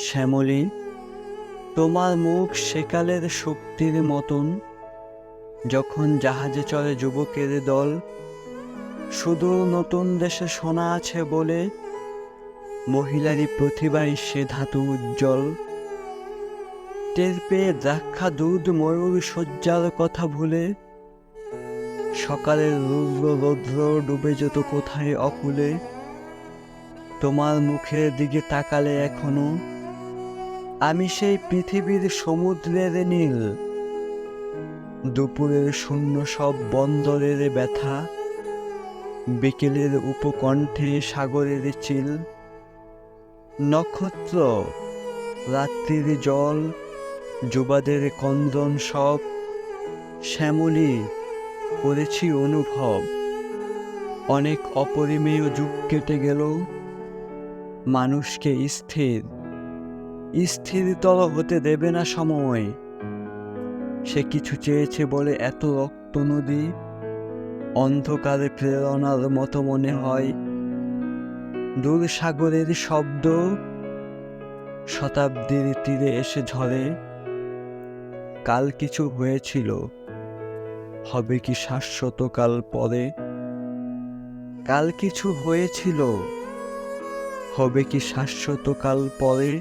শ্যামলী, তোমার মুখ সেকালের শক্তির মতন, যখন জাহাজে চড়ে যুবকের দল। শুধু নতুন দেশে শোনা আছে বলে, মহিলারই প্রতিভায় সে ধাতু উজ্জ্বল। টের পেয়ে দ্রাক্ষা দুধ ময়ূর শয্যার কথা ভুলে, সকালের রুদ্র রৌদ্র ডুবে যেত কোথায় অকুলে। তোমার মুখের দিকে তাকালে এখনো আমি সেই পৃথিবীর সমুদ্রের নীল। দুপুরের শূন্য সব বন্দরের ব্যথা, বিকেলের উপকণ্ঠে সাগরের চিল। নক্ষত্র, রাত্রির জল, যুবাদের কন্দন সব, শ্যামলী করেছি অনুভব। অনেক অপরিমেয় যুগ কেটে গেল, মানুষকে স্থিরতর হতে দেবে না সময়। সে কিছু চেয়েছে বলে এত রক্ত নদী, অন্ধকারে প্রেরণার মতো মনে হয়। দূর সাগরের শব্দ শতাব্দীর তীরে এসে ঝরে। কাল কিছু হয়েছিল, হবে কি শাশ্বত কাল পরে? কাল কিছু হয়েছিল, হবে কি শাশ্বত কাল পরে?